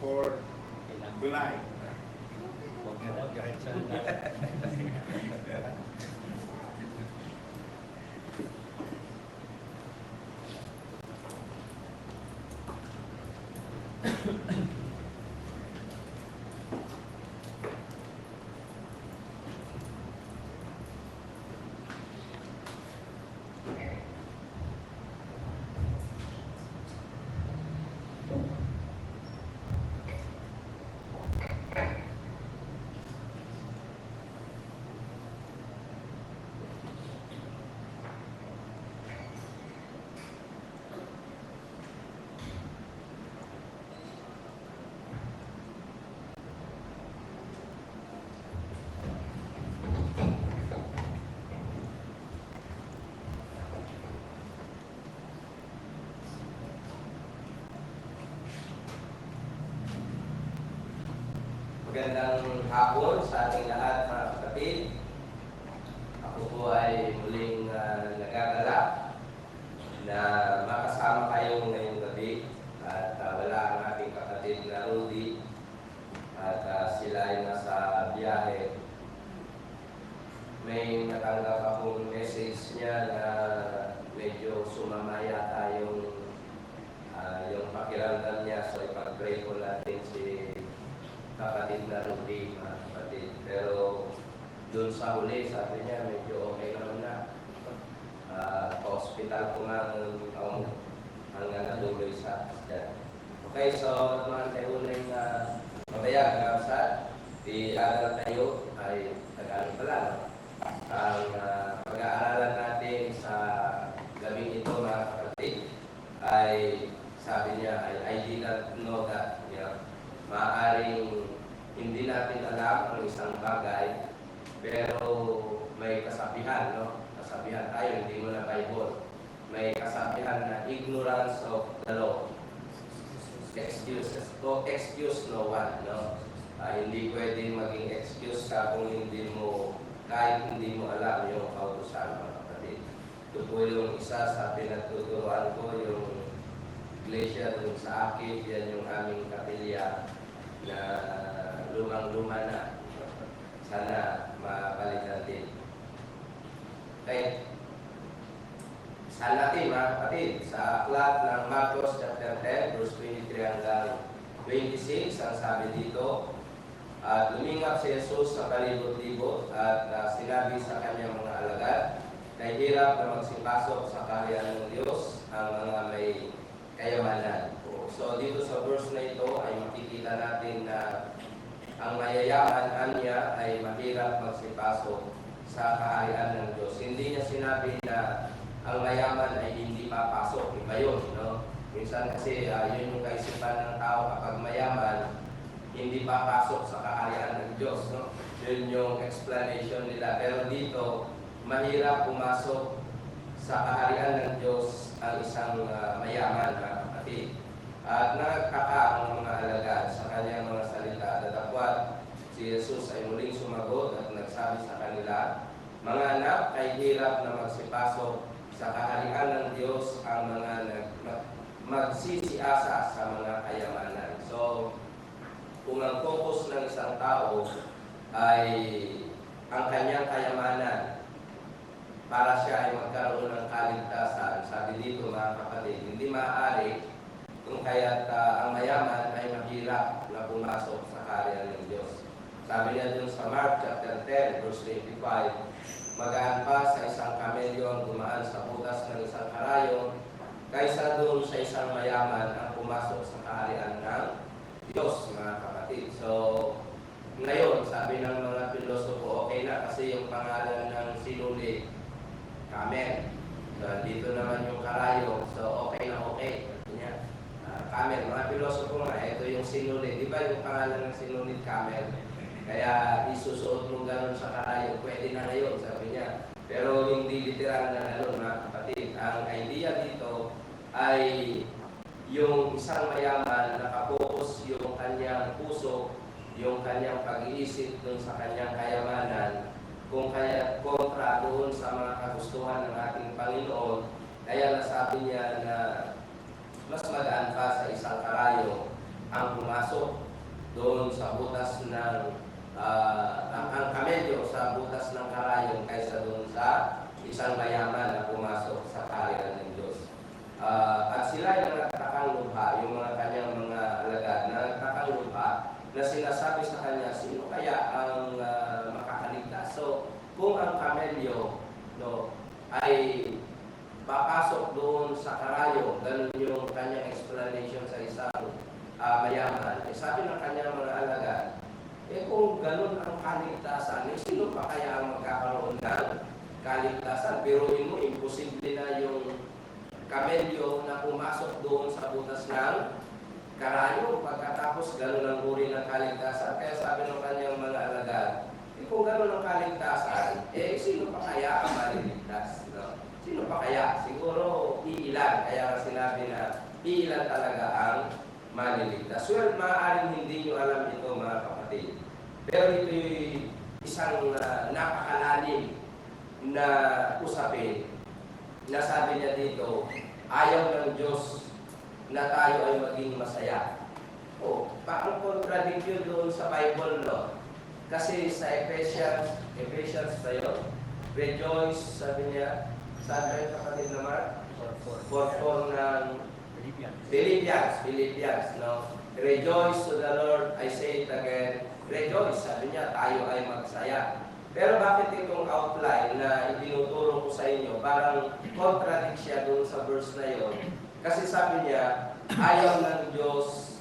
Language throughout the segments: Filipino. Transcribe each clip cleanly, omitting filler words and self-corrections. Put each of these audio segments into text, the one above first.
for tonight. Huwag na daw, kahit saan na. Magandang hapon sa ating lahat mga kapatid. Ako po ay muling nagagalak na makasama kayo ngayong gabi at wala ang ating kapatid na Rudy at sila ay nasa biyahe. May natanggap akong message niya na medyo sumama yata yung pakiramdam niya, so ipag-pray po natin si kapatid na Rudy, mga kapatid. Pero doon sa huli, sabi niya, medyo okay naman na. Hospital ko nga hanggang natuloy sa asyan. Okay, so naman tayo uling mabayag na sa i-aaral tayo ay Tagalog pala. No? Ang pag-aaralan natin sa gabing ito, mga kapatid, ay sabi niya, I did not know that, maaaring hindi natin alam ang isang bagay, pero may kasabihan, no? Kasabihan tayo, hindi mo na Bible. May kasabihan na ignorance of the law. Excuse no one, no? Hindi pwedeng maging excuse ka kung kahit hindi mo alam yung kautusan, mga kapatid. Ito po yung isa sa pinagtuturuan ko, yung iglesia dun sa akin, yan yung aming kapilya na lumang-luma na. Sana mabalik natin. Okay. Saan natin, mga kapatid? Sa aklat ng Marcos chapter 10, verse 23 hanggang 26, ang sabi dito, at lumingap si Jesus sa palibot-libot at sinabi sa kanyang mga alagad, kay hirap na magsipasok sa kaharian ng Diyos ang mga may kayamanan. So dito sa verse na ito ay makikita natin na ang mayayaman niya ay mahirap magsipasok sa kaharian ng Diyos. Hindi niya sinabi na ang mayaman ay hindi papasok. Iba yun, no? Minsan kasi yun yung kaisipan ng tao, kapag mayaman, hindi papasok sa kaharian ng Diyos, no? Yun yung explanation nila. Pero dito, mahirap pumasok sa kaharian ng Diyos ang isang mayaman, mga kapatid. At nagkaka ang mga alagad sa kanyang mga salita. Datapwat, si Jesus ay muling sumagot at nagsabi sa kanila, mga anak, ay hirap na magsipasok sa kaharian ng Diyos ang mga magsisiasa sa mga kayamanan. So, kung ang focus ng isang tao ay ang kanyang kayamanan para siya ay magkaroon ng kaligtasan, sabi dito, mga kapatid, hindi maaari kung kaya't ang mayaman ay mahirap na pumasok sa kaharian ng Diyos. Sabi niya dun sa Mark chapter 10, verse 25, magaan pa sa isang kamelyo ang dumaan sa butas ng isang karayon kaysa doon sa isang mayaman ang pumasok sa kaharian ng Diyos, mga kapatid. So, ngayon, sabi ng mga pilosopo, okay na kasi yung pangalan ng sinuli, camel. So, dito naman yung karayon. So, okay na okay. Camel, mga pilosopo nga, ito yung sinulid. Di ba yung pangalan ng sinulid, camel? Kaya isusuot mo ganun sa karayo, pwede na ngayon, sabi niya. Pero hindi literal na ganun, mga kapatid. Ang idea dito ay yung isang mayaman, nakapokus yung kanyang puso, yung kanyang pag-iisip dun sa kanyang kayamanan, kung kaya kontra doon sa mga kagustuhan ng ating Panginoon. Kaya nasabi niya na mas magaan pa sa isang karayo ang pumasok doon sa butas ng ang kamelyo sa butas ng karayom kaysa doon sa isang mayaman na pumasok sa kaharian ng Diyos. At sila ay nagtakang lubha, yung mga kanyang mga alagad na nagtakang lubha na sinasabi sa kanya, sino kaya ang makakaligtas? So, kung ang kamelyo ay papasok doon sa karayom, ganun yung kanyang explanation sa isang mayaman, sabi ng kanyang mga alagad, kung ganun ang kaligtasan, sino pa kaya ang magkakaroon ng kaligtasan? Biruin mo, imposible na yung kamelyo na pumasok doon sa butas ng karayom. Pagkatapos, ganun ang uri ng kaligtasan. Kaya sabi ng kanyang mga alagad, kung ganun ang kaligtasan, sino pa kaya ang maliligtas? No? Sino pa kaya? Siguro iilan. Kaya sinabi na iilan talaga ang maliligtas. Well, maaaring hindi nyo alam ito, mga kapatid. Pero ito'y isang napakalalim na usapin. Nasabi niya dito, ayaw ng Diyos na tayo ay maging masaya. Paano contradiction doon sa Bible, no? Kasi sa Ephesians ba yun? Rejoice, sabi niya, saan kayo kapatid naman? For ng Philippians, no? Rejoice to the Lord, I say it again, rejoice, sabi niya, tayo ay magsaya. Pero bakit itong outline na itinuturo ko sa inyo, parang contradict siya doon sa verse na yon? Kasi sabi niya, ayaw ng Diyos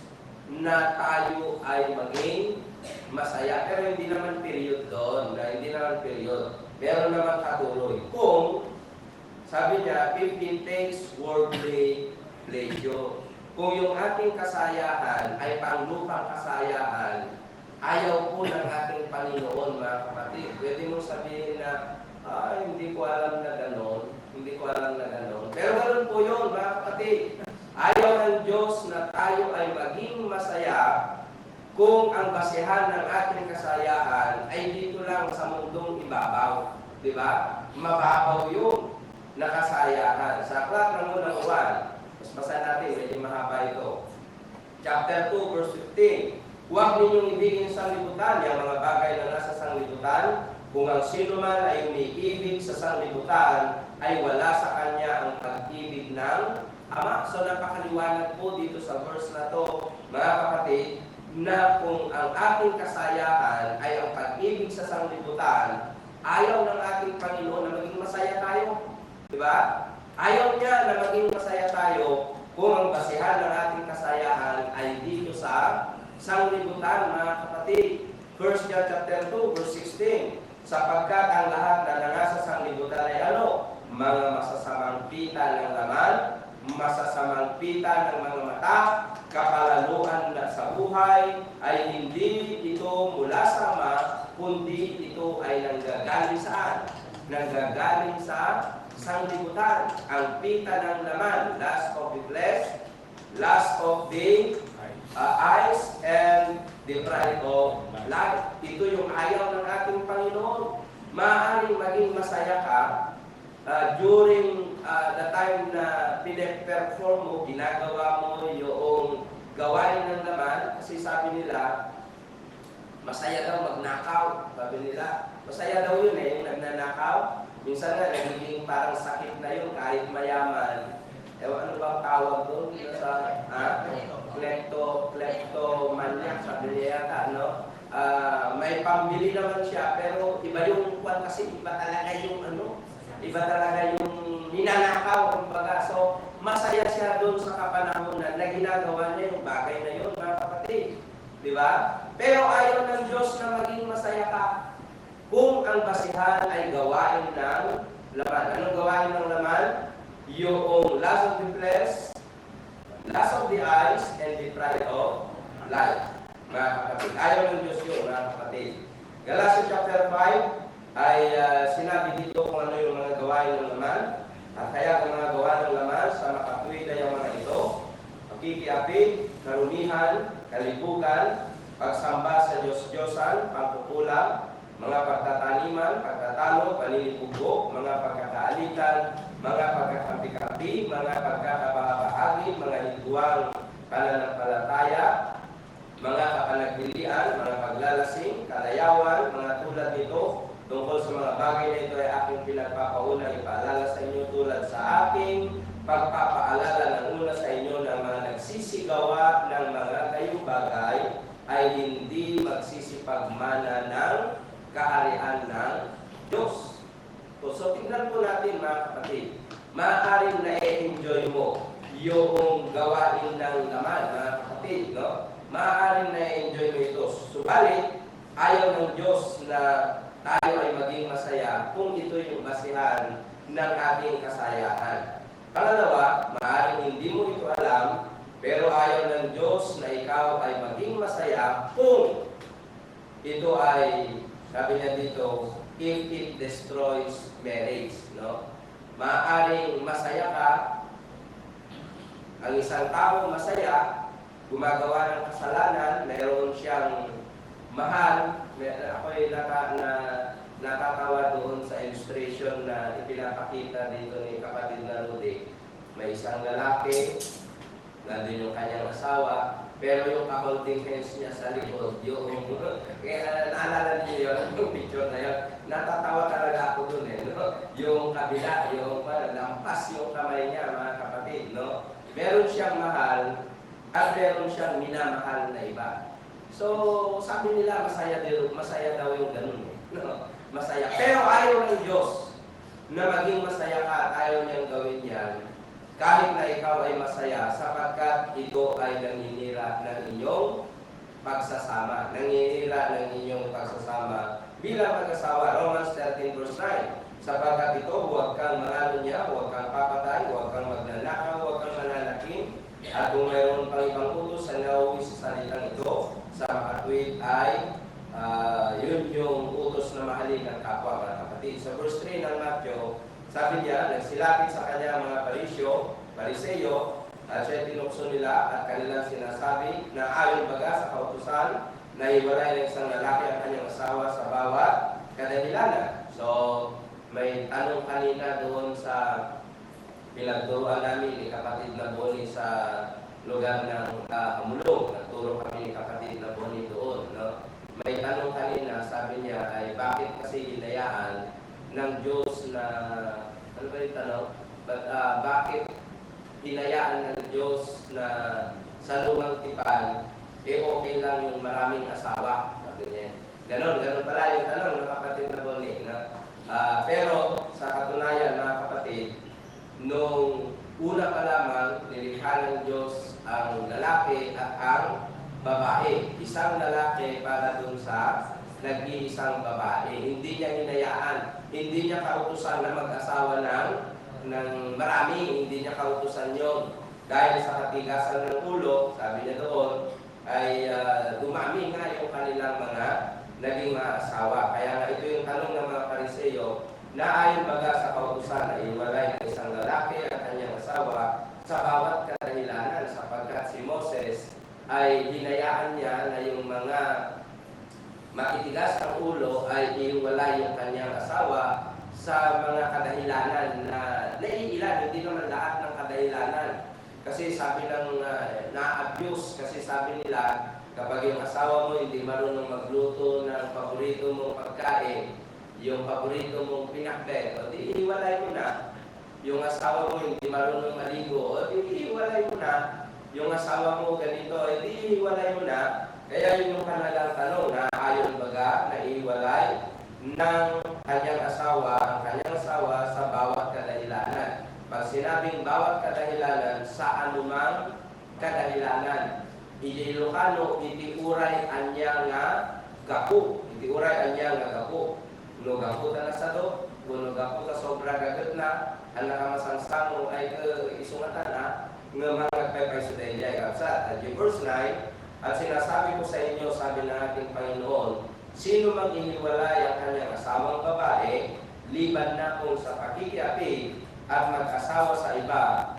na tayo ay maging masaya. Pero hindi naman period doon, hindi naman period. Meron naman katuloy. Kung, sabi niya, if it takes worldly pleasure, kung yung ating kasayahan ay panglupang kasayahan, ayaw po ng ating Panginoon, mga kapatid. Pwede mong sabihin na, hindi ko alam na gano'n. Hindi ko alam na gano'n. Pero gano'n po yun, mga kapatid. Ayaw ng Diyos na tayo ay maging masaya kung ang basehan ng ating kasayahan ay dito lang sa mundong ibabaw. Diba? Mababaw yung nakasayahan. Sa aklat ng unang Juan, mas basa natin, medyo mahaba ito. Chapter 2, verse 15. Huwag ninyong ibigin sa sanglibutan yung mga bagay na nasa sanglibutan. Kung ang sino man ay umiibig sa sanglibutan, ay wala sa kanya ang pag-ibig ng Ama. So napakaliwanag po dito sa verse na to, mga kapatid, na kung ang ating kasayahan ay ang pag-ibig sa sanglibutan, ayaw ng ating Panginoon na maging masaya tayo. Diba? Ayaw niya na maging masaya tayo kung ang basihan ng ating kasayahan ay dito sa sanglibutan, mga kapatid. 1 John chapter 2, verse 16. Sapagkat ang lahat na nangasa sanglibutan ay ano? Mga masasamang pita ng laman, masasamang pita ng mga mata, kapalaluan na sa buhay, ay hindi ito mula sa Ama, kundi ito ay nanggagaling saan? Nanggagaling sa sanglibutan. Ang pita ng laman, lust of the flesh, lust of the eyes, and the pride of life. Ito yung ayaw ng ating Panginoon. Maaaring maging masaya ka during the time na pine-perform mo, ginagawa mo yung gawain ng laman. Kasi sabi nila, masaya daw magnakaw. Sabi nila, masaya daw yun yung nagnanakaw. Minsan nga, nagiging parang sakit na yun kahit mayaman. Ano bang tawag doon? Kleptomaniac, sabi niya yata, no? May pambili naman siya, pero iba yung kwan kasi, iba talaga yung iba talaga yung ninanakaw, kumbaga. So, masaya siya doon sa kapanahonan na ginagawa niya yung bagay na yun, mga kapatid. Di ba? Pero ayaw ng Diyos na maging masaya ka kung ang basihan ay gawain ng laman. Anong gawain ng laman? Yung lust of the flesh, lust of the eyes, and the pride of life. Mga kapatid, ayaw ng Diyos yun, mga kapatid. Galatians chapter 5 ay sinabi dito kung ano yung mga gawain ng laman. At kaya ang mga gawain ng laman sa makatuwid na yung mga ito, pagkikiapid, karumihan, kalibugan, pagsamba sa Diyos-Diyosan, pagkukulang, mga pagtataniman, pagtatalo, paninipugbo, mga pagkakaalitan, mga pagkakampi-kampi, mga pagkakabahagi, mga higuang pananampalataya, mga kapanagbilian, mga paglalasing, kalayawan, mga tulad nito, tungkol sa mga bagay na ito ay aking pinagpapauna, ipaalala sa inyo tulad sa aking pagpapaalala ng una sa inyo ng mga nagsisigawa ng mga gayong bagay ay hindi magsisipagmana ng kaharian ng Diyos. So tingnan po natin mga kapatid, maaaring na-enjoy mo yung gawain ng laman mga kapatid, no? Maaaring na-enjoy mo ito. Subalit, ayaw ng Diyos na tayo ay maging masaya kung ito yung basihan ng ating kasayahan. Pangalawa, maaaring hindi mo ito alam, pero ayaw ng Diyos na ikaw ay maging masaya kung ito ay, sabi niya dito, if it destroys marriage. No? Maaaring masaya ka, ang isang tao masaya, gumagawa ng kasalanan, mayroon siyang mahal. Ako ay natatawa doon sa illustration na ipinapakita dito ni kapatid na Rudy. May isang lalaki, nandun yung kanyang asawa, pero yung ka-holding hands niya sa likod, yung kaya naalala niyo yun, yung picture na yun, natatawa talaga ako doon eh. No? Yung kabila, yung lampas yung kamay niya, mga kapatid. No? Meron siyang mahal at meron siyang minamahal na iba. So, sabi nila, masaya daw yung ganun eh. No? Masaya. Pero ayaw ng Diyos na maging masaya ka at ayaw niyang gawin yan kahit na ikaw ay masaya sapagkat ito ay nanginira ng inyong pagsasama. Nanginira ng inyong pagsasama bilang mag-asawa. Romans 13 verse 9. Sapagkat ito, huwag kang manalo niya, huwag kang papatay, huwag kang magnanakaw, huwag kang mananakin. At kung mayroon pang ibang utos sa nauwi sa salitang ito, sa makatwid ay yun yung utos na mahalin ng kapwa, mga kapatid. Sa verse 3 ng Matthew, sabi niya, nagsilapit sa kanya mga Pariseyo, at siya tinukso nila at kanilang sinasabi na ayon baga sa kautusan na iwalay ng isang lalaki ang kanyang asawa sa bawat kadahilanan. So, may tanong kanina doon sa pinagturuan namin ni kapatid na Bonnie sa lugar ng Hamulong. Nagturo kami ni kapatid na Bonnie doon. No? May tanong kanina, sabi niya ay bakit kasi hinayaan ng Diyos na, ano ba yung tanong? Bakit hinayaan ng Diyos na sa lumang tipan, okay lang yung maraming asawa? Sabi niya. Ganon pala yung tanong ng kapatid na Bonnie. No? Pero sa katunayan mga kapatid, nung una pa lamang, nilikha ng Diyos ang lalaki at ang babae. Isang lalaki para dun sa nag-iisang babae. Hindi niya hinayaan, hindi niya kautusan na mag-asawa ng marami, hindi niya kautusan yon. Dahil sa katigasan ng ulo, sabi niya doon, ay dumami nga yung kanilang mga naging mga asawa. Kaya nga ito yung tanong ng mga Pariseyo, na ayon baga sa kautusan na iwalay ng isang lalaki at kanyang asawa sa bawat kadahilanan, sapagkat si Moses ay hinayaan niya na yung mga makitigas ang ulo ay iwalay yung kanyang asawa sa mga kadahilanan na naiilan, hindi naman lahat ng kadahilanan. Kasi sabi ng na-abuse, kasi sabi nila, kapag yung asawa mo hindi marunong magluto ng paborito mong pagkain, yung paborito mong pinakbet, o di iwalay mo na. Yung asawa mo hindi marunong maligo, o di iwalay mo na. Yung asawa mo ganito, o di iwalay mo na. Kaya yun yung kanilang tanong na ayon baga na iwalay ng kanyang asawa, ang kanyang asawa sa bawat kadahilanan. Pag sinabing bawat kadahilanan, sa anumang kadahilanan, Ilocano, itiuray anya nga gapu. Itiuray anya nga gapu. Kuno gapu ta na sa do, kuno gapu ta sobra gagat na, ang nakamasangsang mo ay isungatan na, nga mga kay sa dayay kapsat. At yung verse 9, at sinasabi ko sa inyo, sabi ng ating Panginoon, sino mang iniwalay ang kanyang asawang babae, liban na kung sa pakikiapig at mag-asawa sa iba,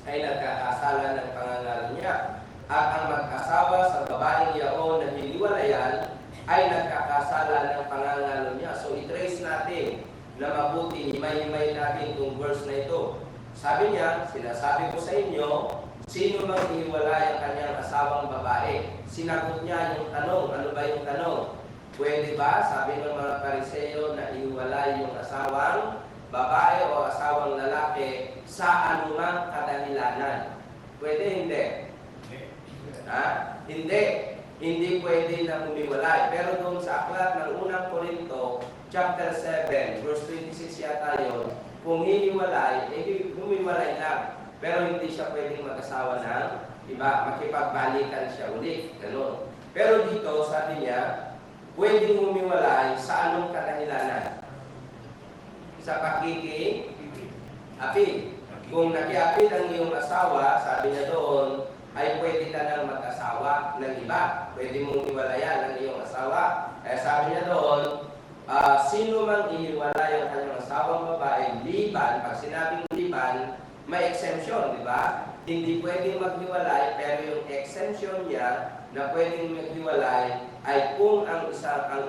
ay nagkakasala ng pangangalan niya. At ang mag-asawa sa babaeng yaon na hiniwalayan ay nagkakasala ng pangangalan niya. So i-trace natin na mabuti, himay-himay natin itong verse na ito. Sabi niya, sinasabi ko sa inyo, sino bang ihiwalay ang kanyang asawang babae? Sinagot niya yung tanong. Ano ba yung tanong? Pwede ba, sabi ng mga Pariseo, na ihiwalay yung asawang babae o asawang lalaki sa anumang kadahilanan? Pwede, hindi? Ha? Hindi. Hindi pwede na humiwalay. Pero doon sa aklat ng unang Korinto, chapter 7, verse 26 yata yun, kung hihiwalay, humiwalay lang. Pero hindi siya pwedeng mag-asawa ng iba, makipagbalikan siya ulit. Ganun. Pero dito, sabi niya, pwedeng humiwalay sa anong kadahilanan? Sa pakikiapid. Kung nakiapid ang iyong asawa, sabi niya doon, ay pwede ka nang mag-asawa ng iba. Pwede mong iwalayan ng iyong asawa. Kaya sabi niya doon, sino mang ihiwalay ang kanyang asawang babae, liban, pag sinabing liban, may exemption, di ba? Hindi pwedeng maghiwalay, pero yung exemption niya na pwedeng maghiwalay ay kung ang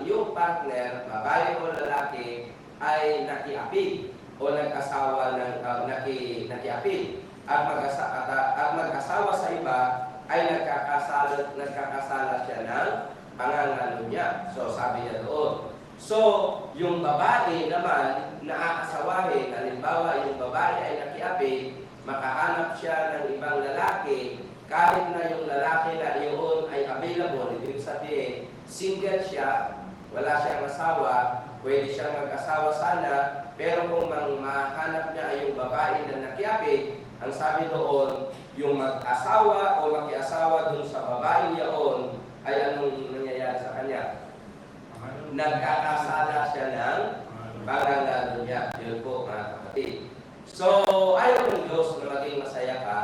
iyong partner, babae o lalaki, ay nakiapid o nag-asawa ng nakiapid at mag-asawa sa iba ay nagkakasala siya ng pangangalo niya. So sabi niya doon. So yung babae naman na aasawahin, halimbawa yung babae ay nakiapid, makahanap siya ng ibang lalaki, kahit na yung lalaki na iyon ay available, ibig sabihin, single siya, wala siyang asawa, pwede siyang mag-asawa sana, pero kung mahanap niya ay yung babae na nakiapid, ang sabi doon, yung mag-asawa o makiasawa dun sa babae niyaon, ay anong nangyayari sa kanya? Nagkakasala siya ng pangangalo niya. Yun po, mga kapatid. So, ayaw ng Diyos na maging masaya ka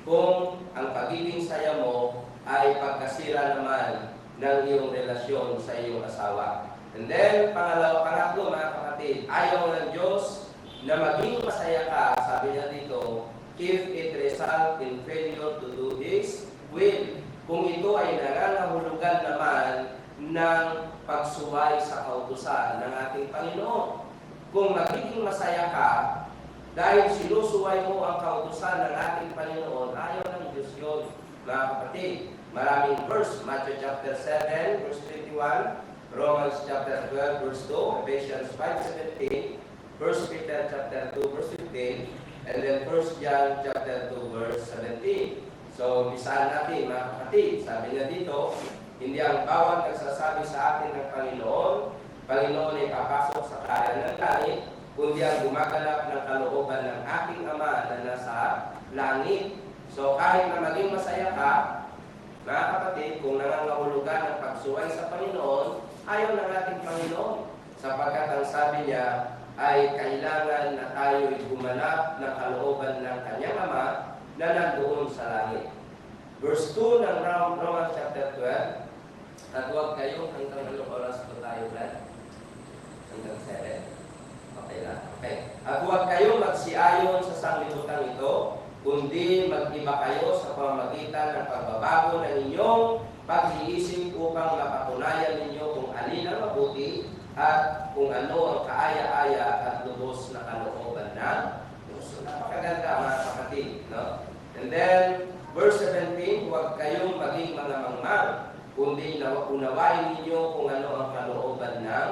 kung ang pagiging saya mo ay pagkasira naman ng iyong relasyon sa iyong asawa. And then, pangatlo, mga kapatid, ayaw ng Diyos na maging masaya ka, sabi niya dito, if it result in failure to do His will. Kung ito ay nangangahulugan naman ng pagsuway sa kautusan ng ating Panginoon. Kung magiging masaya ka, dahil sinusuway mo ang kautusan ng ating Panginoon, ayaw ng Diyos yun. Mga kapatid, maraming verse, Matthew chapter 7, verse 21, Romans chapter 12, verse 2, Ephesians 5:17, 1 Peter chapter 2, verse 15, and then 1 John chapter 2, verse 17. So, bisahan natin, mga kapatid. Sabi niya dito, hindi ang bawat nagsasabi sa atin ng Panginoon ay papasok sa kaharian ng langit, kundi ang gumaganap ng kalooban ng aking Ama na nasa langit. So, kahit na maging masaya ka, mga kapatid, kung nangangahulugan ng pagsuway sa Panginoon, ayaw ng ating Panginoon. Sapagkat ang sabi niya, ay kailangan na tayo'y gumanap ng kalooban ng kanyang Ama na nandoon sa langit. Verse 2 ng Romans chapter 12, at huwag kayo hanggang anong oras po tayo, Brad? Hanggang 7. Okay lang. Okay. At huwag kayo magsiayon sa sanglibutan ito, kundi mag-iba kayo sa pamamagitan ng pagbabago ng inyong pag-iisip upang mapatunayan ninyo kung alin ang mabuti at kung ano ang kaaya-aya at lubos na kalooban ng Diyos. So, napakaganda, mga kapatid. No? And then, verse 17, huwag kayong maging mga mangmang, kundi unawain ninyo kung ano ang kalooban ng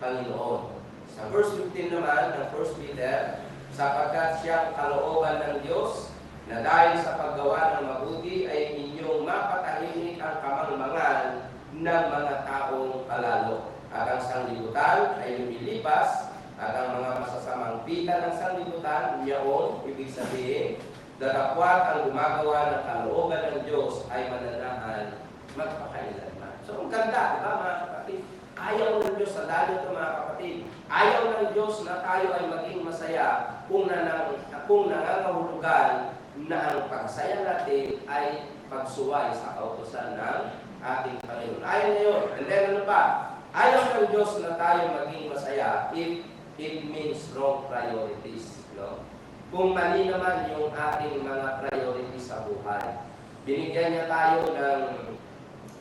Panginoon. Sa verse 15 naman ng 1 Peter, sapagkat siyang kalooban ng Diyos na dahil sa paggawa ng mabuti ay inyong mapatahimik ang kamangmangan ng mga taong palalo. At ang sanglibutan ay lumilipas at ang mga masasamang pita ng sanglibutan, yaon, ibig sabihin, datapwat ang gumagawa ng kalooban ng Diyos ay mananahan magpakailanman. So, ang ganda, di ba, mga kapatid? Ayaw ng Diyos sa dahil ito, mga kapatid. Ayaw ng Diyos na tayo ay maging masaya kung nangangahulugan na ang pagsaya natin ay pagsuway sa kautusan ng ating Panginoon. Ayaw na yun. And then ano pa? Ayaw ng Diyos na tayo maging masaya if it means wrong priorities. No? Kung mali naman yung ating mga priorities sa buhay. Binigyan niya tayo ng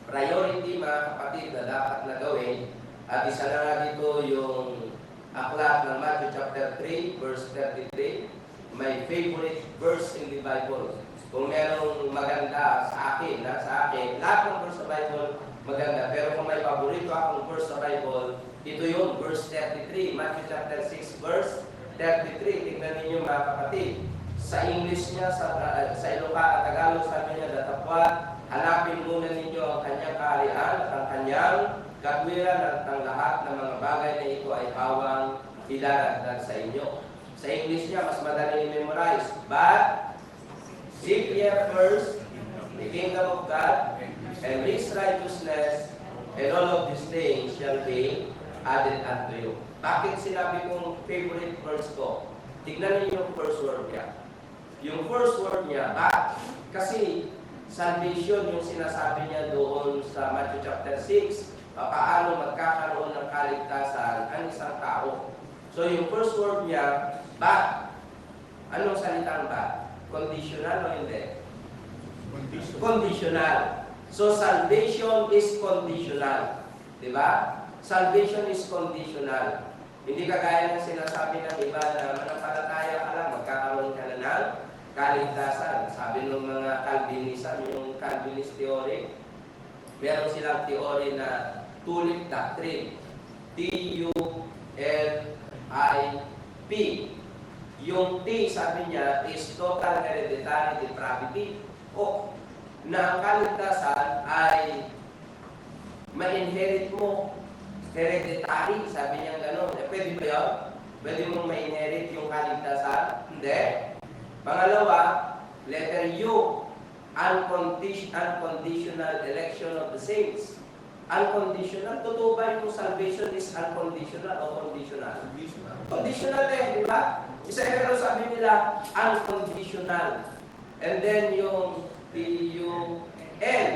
priority, mga kapatid, na dapat na gawin. At isa na nga dito yung aklat ng Matthew chapter 3, verse 33. My favorite verse in the Bible. Kung merong maganda sa akin, lahat ng verse sa Bible maganda. Pero kung may paborito akong verse sa Bible, ito yun, verse 33, Matthew chapter 6, verse 33. Tingnan ninyo mga kapatid. Sa English niya, sa Ilocano at Tagalog, sabi niya, datapwat, hanapin muna ninyo ang kanyang kaharian at ang kanyang katwiran at ang lahat ng mga bagay na ito ay bawang ilalagdag sa inyo. Sa English niya, mas madali i-memorize. But, seek ye first the kingdom of God and His righteousness, and all of these things shall be added unto you. Bakit sinabi kong favorite verse ko? Tignan niyo yung first word niya. Yung first word niya, kasi salvation yung sinasabi niya doon sa Matthew chapter 6, paano magkakaroon ng kaligtasan ang isang tao. So yung first word niya, but. Anong salitang but? Conditional o hindi? Conditional. So salvation is conditional. Diba? Salvation is conditional. Hindi kagaya ng sinasabi ng iba na manampalataya ka lang, magkakaroon ka na ng kaligtasan. Sabi ng mga Calvinism, yung Calvinist theory, meron silang theory na tulip doctrine. T-U-L-I-P. Yung T, sabi niya, is total hereditary depravity. O, na ang kaligtasan ay ma-inherit mo. Hereditary, sabi niya gano'n. Pwede ba yun? Pwede mong ma-inherit yung kaligtasan? Hindi. Pangalawa, letter U, unconditional election of the saints. Unconditional, totoo ba yung salvation is unconditional o conditional? Conditional di ba? Isa pero sabi nila, unconditional. And then yung T-U-N,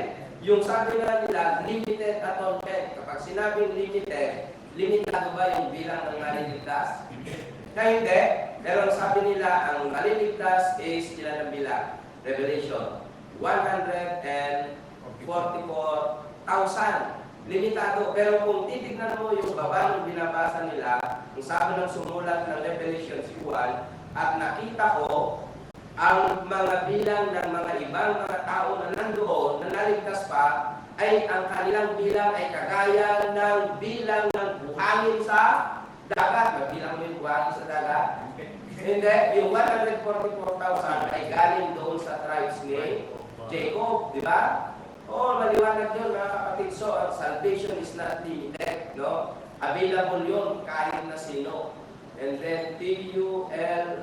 yung sabi nila, limited atonement. Kapag sinabing limited, limitado ba yung bilang ng maliligtas? Na hindi. Pero sabi nila, ang maliligtas is ilan ang bilang? Revelation, 144,000. Limitado. Pero kung titignan mo yung baba ng binabasa nila, ang sabi ng sumulat ng Revelation 1, at nakita ko ang mga bilang ng mga ibang mga tao na nandoon, na naligtas pa, ay ang kanilang bilang ay kagaya ng bilang ng buhangin sa dagat. Mabilang mo yung buhangin sa dagat? Hindi. Yung 144,000 ay galing doon sa tribes ni Jacob, di ba? Oo, maliwanag yun mga kapatid. So, salvation is not limited, no? Available yun kahit na sino. And then, T-U-L-I.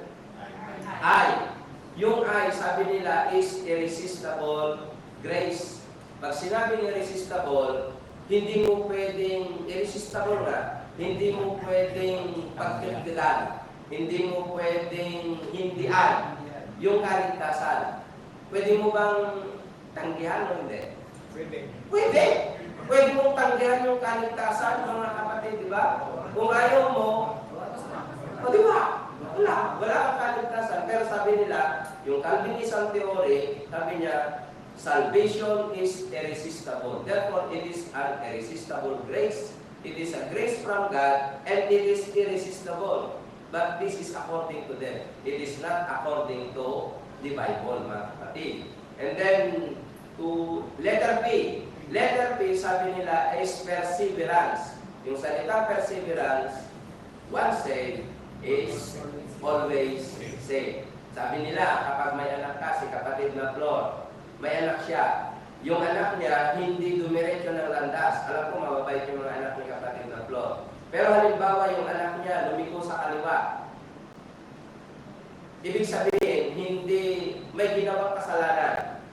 Yung I, sabi nila, is irresistible grace. Pag sinabing irresistible, hindi mo pwedeng, irresistible na, hindi mo pwedeng pagkakdilan, hindi mo pwedeng hindian yung kaligtasan. Pwede mo bang tanggihan o hindi? Pwede. Pwede. Pwede mong tanggihan yung kaligtasan, mga kapatid, di ba? Kung ayaw mo, o di ba? Wala kang kaligtasan. Pero sabi nila, yung Calvinism theory, sabi niya, salvation is irresistible. Therefore, it is an irresistible grace. It is a grace from God, and it is irresistible. But this is according to them. It is not according to the Bible, mga kapatid. And then, to letter P. Letter P, sabi nila, is perseverance. Yung salita perseverance, once saved, is always saved. Sabi nila, kapag may anak ka, si kapatid na Flor, may anak siya. Yung anak niya, hindi dumiretso ng landas. Alam ko, mababait yung mga anak ni kapatid na Flor. Pero halimbawa, yung anak niya, lumiko sa kaliwa. Ibig sabihin, hindi may ginawang kasalanan.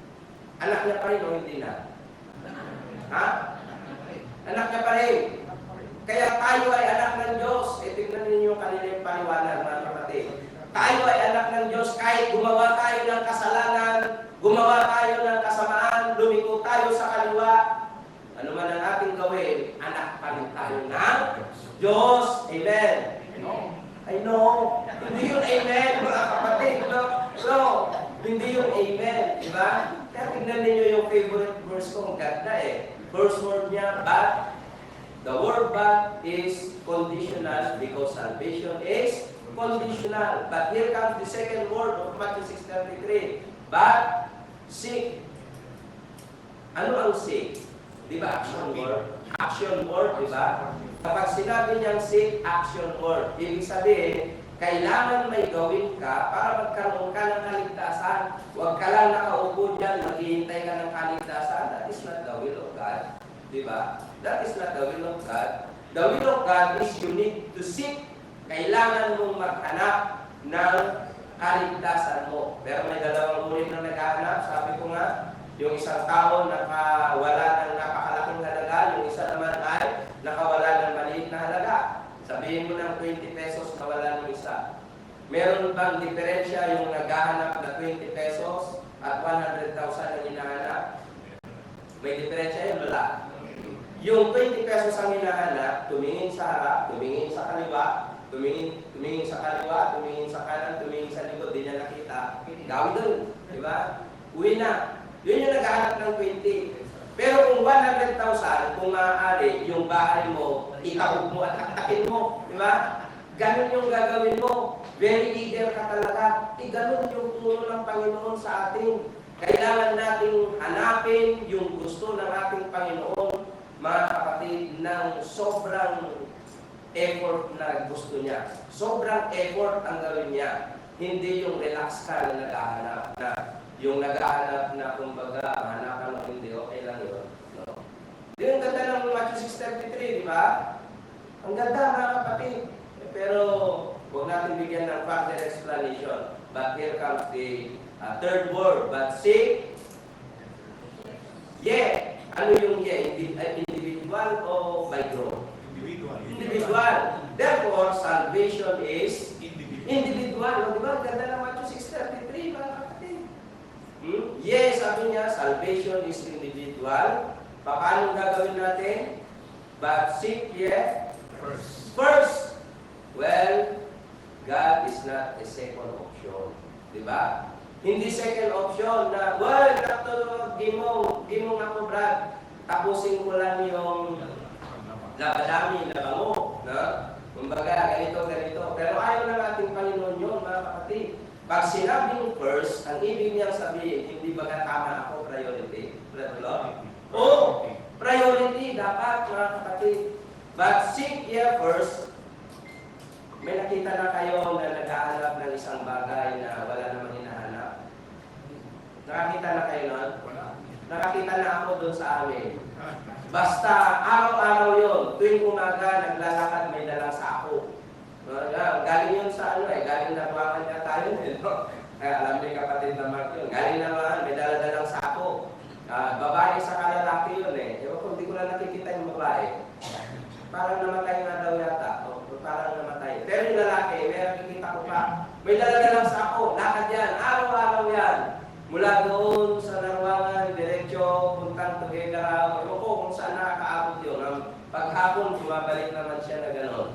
Anak niya pa rin o hindi na? Ha? Anak niya pa rin. Kaya tayo ay anak ng Diyos. E tignan ninyo yung kanilang paliwanag, mga kapatid. Tayo ay anak ng Diyos kahit gumawa tayo ng kasalanan, gumawa tayo ng kasamaan, lumiko tayo sa kaliwa. Ano man ang ating gawin, anak pa rin tayo ng Diyos. Amen. I know. Hindi yung amen, mga kapatid. No, hindi yung amen. Diba? Kaya tignan ninyo yung favorite verse ko. Ang ganda eh. First word niya, but. The word but is conditional because salvation is conditional. But here comes the second word of Matthew 6:33. But Seek. Ano ang seek? Di ba? Action word. Action word, di ba? Kapag sinabi niyang seek, action word, ibig sabihin, kailangan may gawin ka para magkaroon ka ng kaligtasan. Huwag ka lang nakaupo dyan, maghihintay ka ng kaligtasan. That is not the will of God. Di ba? That is not the will of God. The will of God is you need to seek. Kailangan mong maghanap ng kaligtasan mo. Pero may dalawang uri na naghahanap. Sabi ko nga, yung isang tao nakawala ng napakalaking halaga, yung isa naman ay nakawala ng maliit na halaga. Sabihin mo ng 20 pesos, nawala ng isa. Meron bang diferensya yung naghahanap na 20 pesos at 100,000 ang hinahanap? May diferensya yun, wala. Yung 20 pesos ang hinahanap, tumingin sa harap, tumingin sa kaliwa, tumingin sa kaliwa, tumingin sa kanan, tumingin sa likod, di niya nakita. Gawin doon, di ba? Uwi na. Yun yung naghahanap ng 20. Pero kung 100,000, kung maaari, yung bahay mo, itahog mo at taktakin mo. Di ba? Ganun yung gagawin mo. Very eager ka talaga. Ganun yung puno ng Panginoon sa atin. Kailangan nating hanapin yung gusto ng ating Panginoon, mga kapatid, ng sobrang effort na gusto niya. Sobrang effort ang gawin niya. Hindi yung relax ka na naghahanap na. Yung nag-aanap na kumbaga, hanapan o hindi, okay lang yun. No? Yung ganda ng Matthew 6:33, di ba? Ang ganda, mga kapatid. Pero, huwag natin bigyan ng further explanation. But here comes the third word. But seek, yeah. Ano yung yeah? Individual o by group? Individual. Individual. Therefore, salvation is individual. Di ba? Ganda ng Matthew 6:33, mga kapatid. Yes, sabi niya, salvation is individual. Paano gagawin natin? But seek ye first. Well, God is not a second option. Diba? Hindi second option na, well, gimong ako, Brad. Tapusin ko lang yung labadami, labango. No? Kumbaga, ganito. Pero ayaw na nating Panginoon yun, mga kapatid. Pag sinabing first, ang ibig niyang sabihin, hindi ba tama ako, priority? Priority, dapat, mga kapatid. But seek ye first. May nakita na kayo na nag-aanap ng isang bagay na wala namang hinahanap? Nakakita na kayo nun? Nakakita na ako doon sa amin. Basta, araw-araw yun. Tuwing umaga, naglalakad, may dalang sako. Galing yun sa galing na ruangan niya tayo. Kaya alam niyo kapatid na Mark yun. Galing na ruangan, may dala-dalang sako. Babae sa kalalaki yun Ewan ko, hindi ko na nakikita yung babae. Parang namatay na daw yata. Parang namatay. Pero yung lalaki, may nakikita ko pa. May dala-dalang sako. Lakad yan. Araw-araw yan. Mula doon sa ruangan, diretsyo, puntang Tuguegarao. Ewan ko kung saan nakakaabot yun. Paghapon, bumabalik naman siya na gano'n.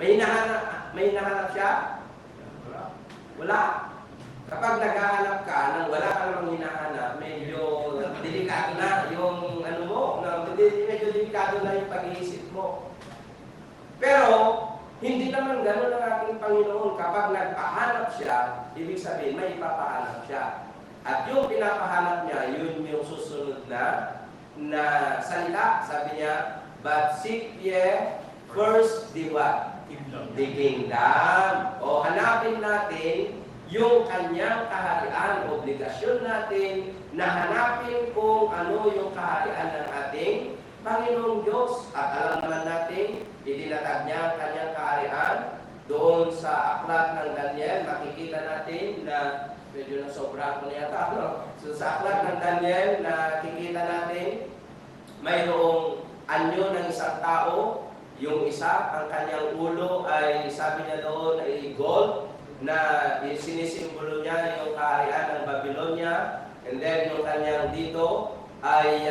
May hinahanap siya? Wala. Kapag naghahanap ka nang wala ka namang hinahanap, medyo delikado na yung medyo delikado na yung pag-iisip mo. Pero, hindi naman gano'n ang ating Panginoon. Kapag nagpahanap siya, ibig sabihin, may ipapahanap siya. At yung pinapahanap niya, yun yung susunod na salita. Sabi niya, but seek ye first the what? The kingdom. O hanapin natin yung kanyang kaharian. Obligasyon natin na hanapin kung ano yung kaharian ng ating Panginoong Diyos. At alam naman natin, itinatag niya ang kanyang kaharian. Doon sa aklat ng Daniel, makikita natin na medyo na sobra ko na yata. So sa aklat ng Daniel, nakikita natin mayroong anyo ng isang tao. Yung isa, ang kanyang ulo ay, sabi niya doon, ay gold, na sinisimbolo niya yung kaharian ng Babylonia. And then yung kanyang dito ay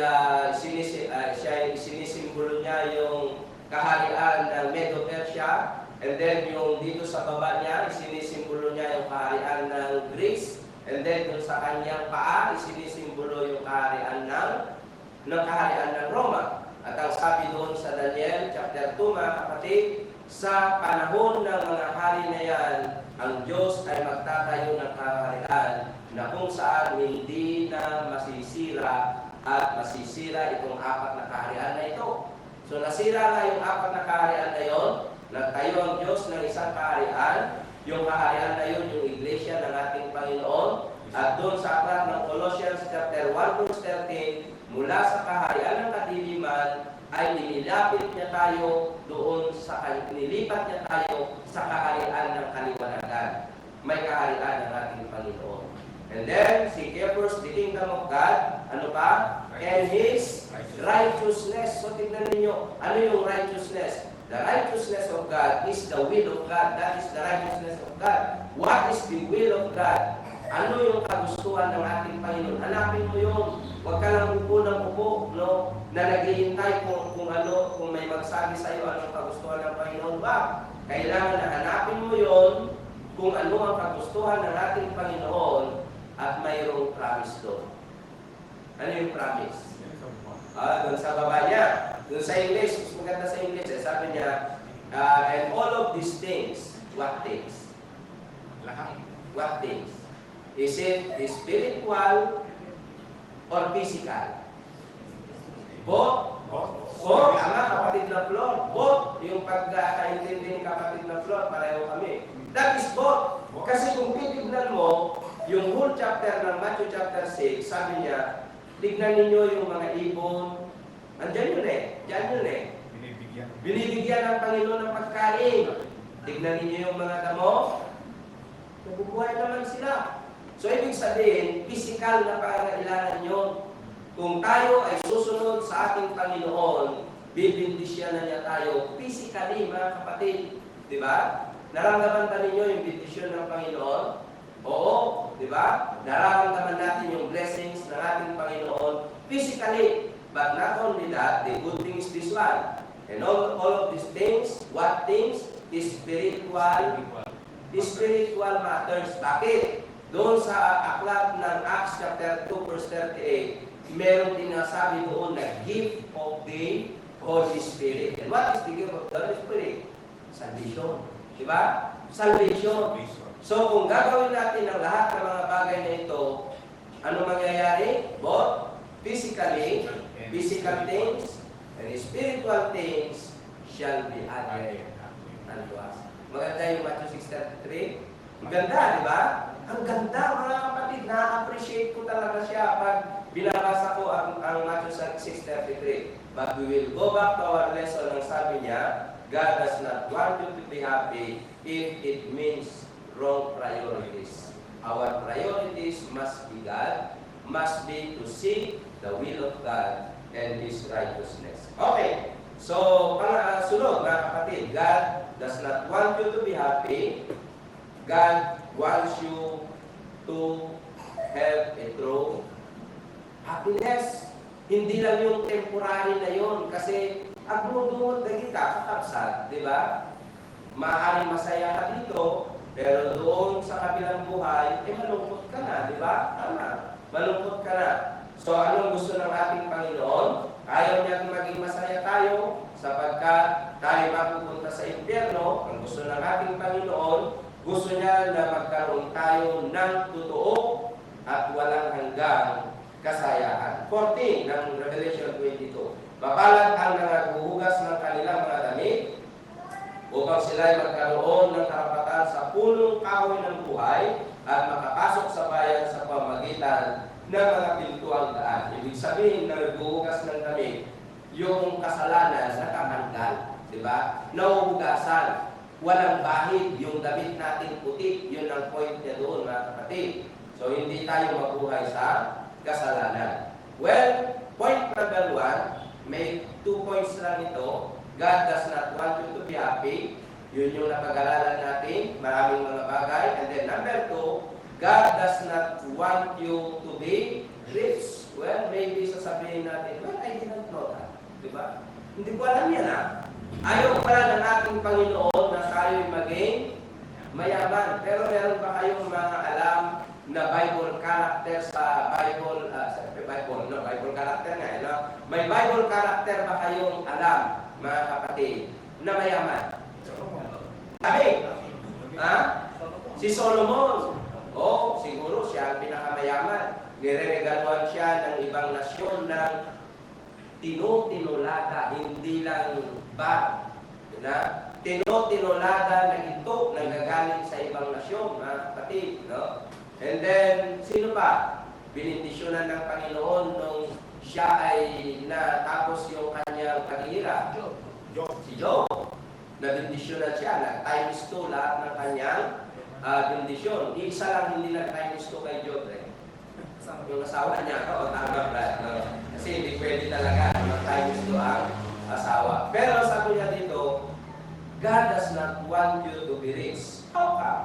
sinisimbolo niya yung kaharian ng Medo-Persia. And then yung dito sa baba niya, sinisimbolo niya yung kaharian ng Greece. And then yung sa kanyang paa, sinisimbolo yung kaharian ng Roma. At ang sabi doon sa Daniel chapter 2, mga kapatid, sa panahon ng mga hari na yan, ang Diyos ay magtatayo ng kaharian na kung saan hindi na masisira at masisira itong apat na kaharian na ito. So nasira na yung apat na kaharian na yon, nagtayo ang Diyos ng isang kaharian, yung kaharian na yun, yung iglesia ng ating Panginoon, at doon sa aklat ng Colossians chapter 1 verse 13, mula sa kaharian ng kadiliman, ay nililapit niya tayo doon nilipat niya tayo sa kaharian ng kaliwanagan. May kaharian ng ating Panginoon. And then, seek ye first the kingdom of God, ano pa? And His righteousness. So, tignan ninyo, ano yung righteousness? The righteousness of God is the will of God. That is the righteousness of God. What is the will of God? Ano yung kagustuhan ng ating Panginoon? Hanapin mo yun. Huwag ka lang upo ng upo, no? Na naghihintay kung may magsabi sa iyo anong kagustuhan ng Panginoon ba? Kailangan na hanapin mo yun kung ano ang kagustuhan ng ating Panginoon at mayroong promise doon. Ano yung promise? Doon sa baba niya. Doon sa English, mas maganda sa English, sabi niya, and all of these things, what things? Lahat. What things? Is it spiritual or physical? Both? Both, tama, kapatid na Flor. Both, yung pagkakaintindi ni kapatid na Flor, pareho kami. That is both. Kasi kung titignan mo, yung whole chapter ng Matthew chapter 6, sabi niya, tignan ninyo yung mga ibon. Andyan yun eh. Diyan yun eh. Binibigyan ng Panginoon ng pagkain. Tignan ninyo yung mga damo. Nabubuhay naman sila. So, ibig sabihin, physical na pangangailangan yun. Kung tayo ay susunod sa ating Panginoon, bibindisyan na niya tayo physically, mga kapatid. Diba? Naramdaman ba ninyo yung bindisyon ng Panginoon? Oo, di ba? Nararamdaman natin yung blessings ng ating Panginoon physically. But not only that, the good thing is this one. And all of these things, what things? Spiritual matters. Bakit? Doon sa aklat ng Acts chapter 2 verse 38, meron din nasabi doon na gift of the Holy Spirit. And what is the gift of the Holy Spirit? Salvation. Di ba? Salvation. So, kung gagawin natin ang lahat ng mga bagay na ito, ano mangyayari? Both physically, physical things, and spiritual things shall be added unto us. Maganda yung Matthew 6:33. Ang ganda, di ba? Ang ganda, mga kapatid. Na-appreciate ko talaga siya pag binabasa ko ang Matthew 6:33. But we will go back to our lesson. Ang sabi niya, God does not want you to be happy if it means wrong priorities. Our priorities must be God, must be to seek the will of God and His righteousness. Okay, so sunod mga kapatid, God does not want you to be happy. God wants you to have a true happiness. Hindi lang yung temporary na yun kasi agmudumot na kita kakapsat, di ba? Maaaring masaya ka dito, pero doon sa kabilang buhay, malungkot ka na, di ba? Tama. Malungkot ka na. So, anong gusto ng ating Panginoon? Ayaw niya maging masaya tayo sapagkat tayo mapupunta sa impyerno. Ang gusto ng ating Panginoon, gusto niya na magkaroon tayo ng totoo at walang hanggang kasayaan. 14 ng Revelation 22. Mapalad ang naghuhugas ng kanilang mga damit upang sila'y magkaroon ng karapatan sa punong kahoy ng buhay at makapasok sa bayan sa pamagitan ng mga pintuang daan. Ibig sabihin na naghuhugas ng damit, yung kasalanan nakatanggal, di ba? Nahuhugasan, walang bahid, yung damit natin puti, yun ang point niya doon, mga kapatid. So, hindi tayo mabuhay sa kasalanan. Well, point number 1, may 2 points lang ito. God does not want you to be happy. Yun yung napag-aralan natin, maraming mga bagay. And then number 2, God does not want you to be rich. Well, maybe sasabihin natin, well, I didn't know that. Diba? Hindi ko alam yan Ayaw pala ng ating Panginoon na tayo'y maging mayaman. Pero meron ba kayong mga alam na Bible character sa Bible, Bible character nga, may Bible character ba kayong alam, mga kapatid, na mayaman? Sabi? Si Solomon. O siguro siya ang pinakamayaman. Nireregaluhan siya ng ibang nasyon ng tinu-tinulada, hindi lang ba na tinu-tinulada na ito nanggagaling sa ibang nasyon, mga kapatid, no? And then, sino pa? Binindisyonan ng Panginoon nung siya ay natapos yung kanyang paghihirap. Si Job. Nabindisyonan siya, nag-times 2 lahat ng kanyang bindisyon. Isa lang hindi nag-times 2 kay Job. Yung asawa niya, tama ba? No? Kasi hindi pwede talaga mag-times 2 ang asawa. Pero sabi niya dito, God does not want you to be rich. How come?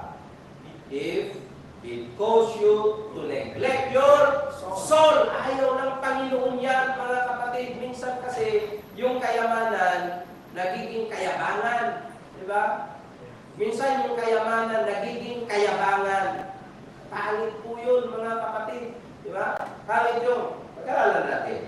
If it causes you to neglect your soul. Ayaw ng Panginoon yan, mga kapatid. Minsan kasi, yung kayamanan, nagiging kayabangan. Diba? Minsan yung kayamanan, nagiging kayabangan. Pangit po yun, mga kapatid. Diba? Pangit yun. Pag-aralan natin.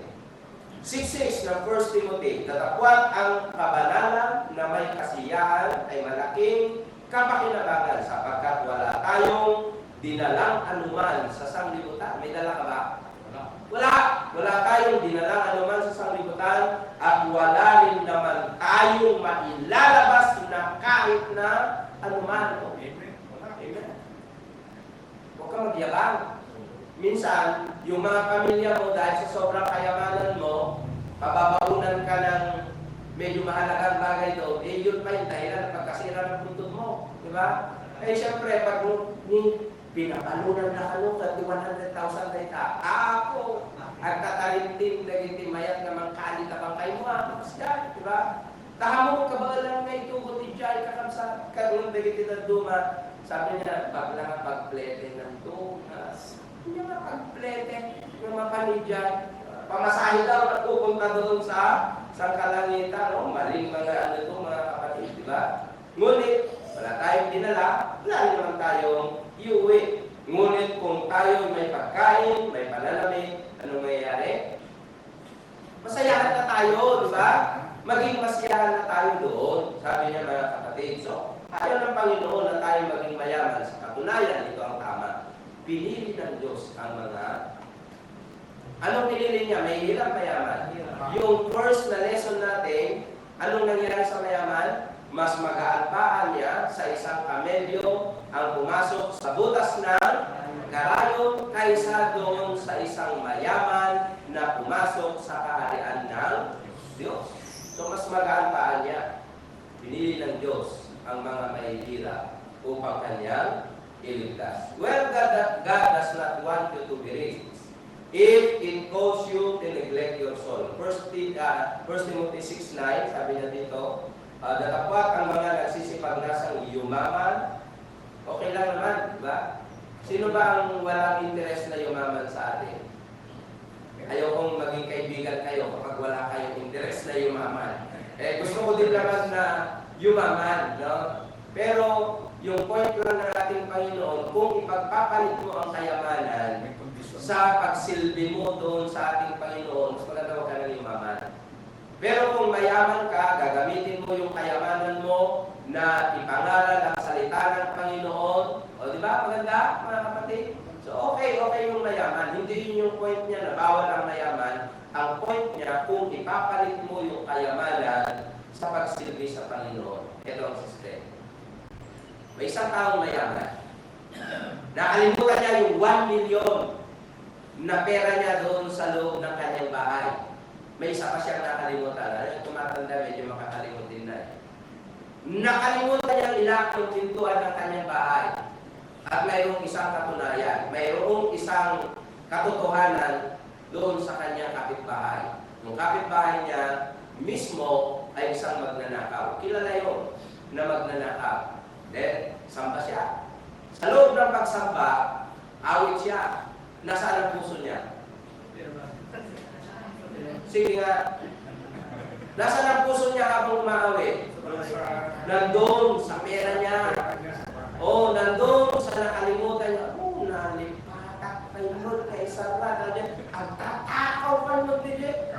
6:6 ng 1 Timothy, datapwat ang kabanalan na may kasiyahan ay malaking kapakinabangan sapagkat wala tayong dinalang anuman sa sanglibutan. May dala ka ba? Wala. Wala tayong dinalang anuman sa sanglibutan at wala rin naman tayong mailalabas na kahit na anuman. Amen. Amen. Huwag kang magyabang. Minsan, yung mga pamilya mo dahil sa sobrang kayamanan mo, pababaunan ka ng medyo mahalagang bagay doon, yun pa yung dahilan na pagkasira ng puntod mo. Di ba? Siyempre, pag pinapalunan na ka 100,000 na ako, ang tatalintin, naging mayat naman kalit abang kayo mo, masya, di ba? Tahamong kabalan na ito, buti dyan, kakamsa, karoon naging duma, sabi niya, bagla pagplete ng tunas. Hindi nga pagplete, yung mga panidyan, pamasahe daw at pupunta doon sa kalangitan, no? Maling mga mga kapatid, di ba? Ngunit, wala tayong dinala, wala naman tayong iuwi. Ngunit kung tayo may pagkain, may pananamit, anong mayayari? Masayahan na tayo, di ba? Maging masiyahan na tayo doon, sabi niya mga kapatid. So, ayaw ng Panginoon na tayo maging mayaman. Sa katunayan, ito ang tama. Pinili ng Diyos ang mga... Anong pinili niya? May hirap mayaman. Yung first na lesson natin, anong nangyari sa mayaman? Mas magaan pa niya sa isang kamelyo ang pumasok sa butas ng karayon kaysa doon sa isang mayaman na pumasok sa kaharian ng Diyos. So mas magaan pa niya. Pinili ng Diyos ang mga mahihirap upang kanyang iligtas. Well, God does not want you to be rich if it causes you to neglect your soul. 1 Timothy 6:9, sabi niya dito, datapwat ang mga nagsisipag-nasang yumaman. Okay lang naman, di ba? Sino ba ang walang interest na yumaman sa atin? Ayaw kong maging kaibigan kayo kapag wala kayong interest na yumaman. Gusto ko din naman na yumaman, no? Pero yung point lang ng ating Panginoon, kung ipagpapalit mo ang kayamanan sa pagsilbi mo doon sa ating Panginoon, mas maganda ka ng yumaman. Pero kung mayaman ka, gagamitin mo yung kayamanan mo na ipangaral ang salita ng Panginoon. O di ba? Maganda, mga kapatid? So okay yung mayaman. Hindi yun yung point niya na bawal ang mayaman. Ang point niya, kung ipapalit mo yung kayamanan sa pagsilbi sa Panginoon. Ito ang system. May isang taong mayaman. Nakalimutan niya yung 1 million na pera niya doon sa loob ng kanyang bahay. May isa pa siyang nakalimutan. Yung tumatanda, medyo makakalimutin na. Nakalimutan niyang ilak yung pintuan ng kanyang bahay. At mayroong isang katunayan. Mayroong isang katotohanan doon sa kanyang kapitbahay. Yung kapitbahay niya mismo ay isang magnanakaw. Kilala yun na magnanakaw. Then, samba siya. Sa loob ng pagsamba, awit siya. Nasaan ang puso niya? Sige nga. Nasaan ang puso niya habang umaawit? Nandun sa pera niya. O, nandun sa nakalimutan niya. O, nalipatak kayo kay Sarah. Ang tatakaw pa mo, DJ.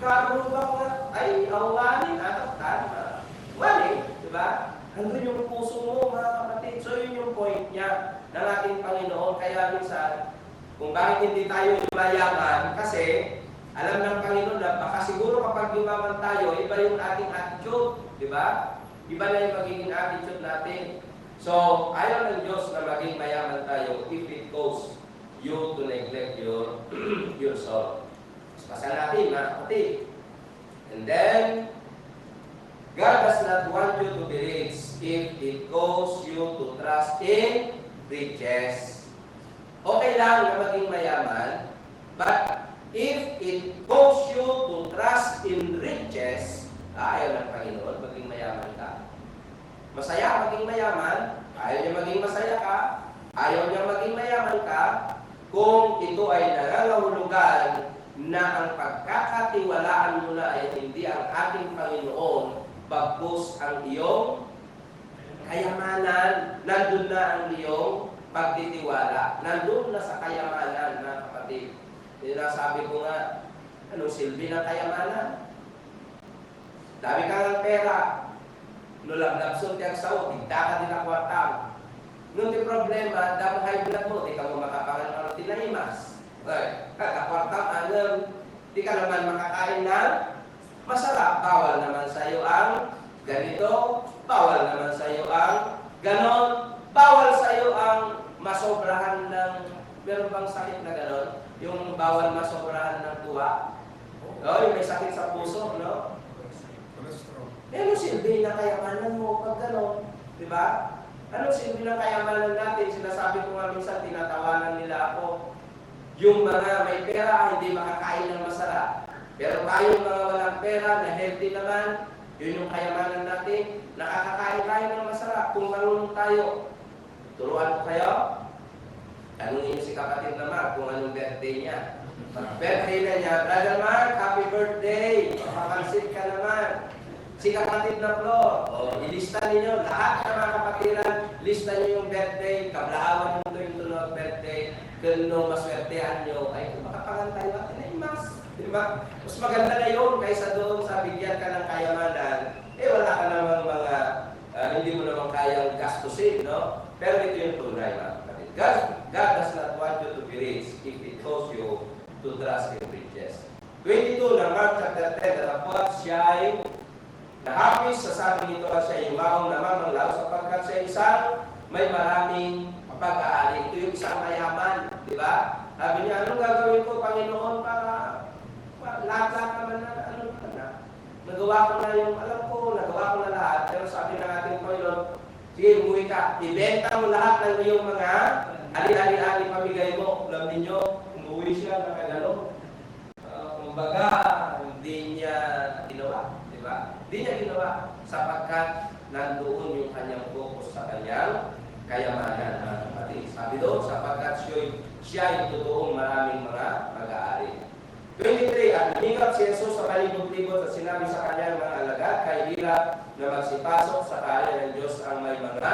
Karubak na. Ay, awanin. Tama. Wali, di ba? Nandun yung puso mo, mga kapatid. So yun yung point niya ng ating Panginoon. Kaya minsan, kung bakit hindi tayo mayaman, kasi alam ng Panginoon na baka siguro kapag yumaman tayo, iba yung ating attitude. Di ba? Iba na yung magiging attitude natin. So, ayaw ng Diyos na maging mayaman tayo if it causes you to neglect your soul. Pasan natin, mga kapatid. And then, God does not want you to be rich if it causes you to trust in riches. Okay lang na maging mayaman, but if it causes you to trust in riches, ayaw ng Panginoon, maging mayaman ka. Masaya maging mayaman, ayaw niya maging masaya ka, ayaw niya maging mayaman ka, kung ito ay nangangahulugan na ang pagkakatiwalaan mo na ay hindi ang ating Panginoon, bagkus ang iyong kayamanan, nandun na ang iyong pagtitiwala, nandun na sa kayamanan, mga kapatid. Sinasabi ko nga, anong silbi ng kayamanan? Dami ka ng pera, nulab-labson tiyang sao, tigda ka din ang kwartang. Nung di problema, dami high blood mo, di ka mo makapangan ng tinaimas. Kakakwartang alam, di ka naman makakain ng masarap. Bawal naman sa iyo ang ganito, bawal naman sa iyo ang ganon, bawal sa iyo ang masobrahan ng, meron bang sakit na ganon? Yung bawal masobrahan ng tuwa. Yung may sakit sa puso, no? Ano silbi na kayamanan mo pag ganon? Diba? Ano silbi na kayamanan natin? Sinasabi ko nga minsan, tinatawanan nila ako. Yung mga may pera, hindi makakain ng masarap. Pero tayong mga walang pera, na healthy naman, yun yung kayamanan natin, nakakakain tayo ng masarap. Kung marunong tayo, turuan ko kayo, tanungin niyo si kapatid na Mark kung anong birthday niya. Birthday na niya, Brother Mark, happy birthday! Papansit ka naman. Si kapatid na Flor, ilista niyo lahat ng mga kapatiran, lista niyo yung birthday, kablahawan niyo yung tunod birthday, kung maswertehan niyo, ay kung makapangantay natin ay mas. Diba? Mas maganda na yun kaysa doon sa bigyan ka ng kayamanan, wala ka namang mga, hindi mo namang kayang gastusin, no? Pero ito yung tunay, mga kapatid. God does not want you to be rich if it causes you to trust in riches. 22 ng Mark chapter 10, datapot siya ay nahapis, sasabi nito siya ay umahong namamanglaw sapagkat siya isang may maraming pag-aari. Ito yung isang mayaman, di ba? Sabi niya, anong gagawin ko, Panginoon, para lahat-lahat naman na, nagawa ko na yung, alam ko, nagawa ko na lahat. Pero sabi ng ating Panginoon, sige, umuwi ka, ibenta mo lahat ng iyong mga ali-ali-ali pamigay mo. Alam ninyo, umuwi siya, nakagano. Kumbaga, hindi niya ginawa. Diba? Hindi niya ginawa sapagkat nandoon yung kanyang focus sa kanyang kayamanan, mga kapatid. Sabi doon, sapagkat siya ay totoong maraming mga mag-aari. 23, at lumingap si Jesus sa palibot-libot at sinabi sa kanyang mga alagad, kay hirap na magsipasok sa kaya ng Diyos ang may mga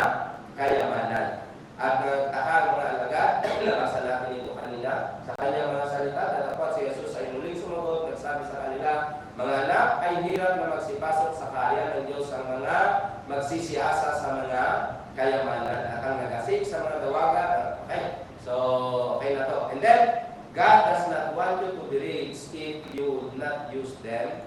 kayamanan. At nagtaka ang mga alagad, nabasa natin ito kanina, sa kanyang mga salita, dapat si Jesus ay muling sumagot, nagsabi sa kanila, mga anak, ay hirap na magsipasok sa kaya ng Diyos ang mga magsisiyasa sa mga kayamanan at ang nagasik sa mga dawagan. Okay, so okay na to. And then, God does not want you to be rich if you would not use them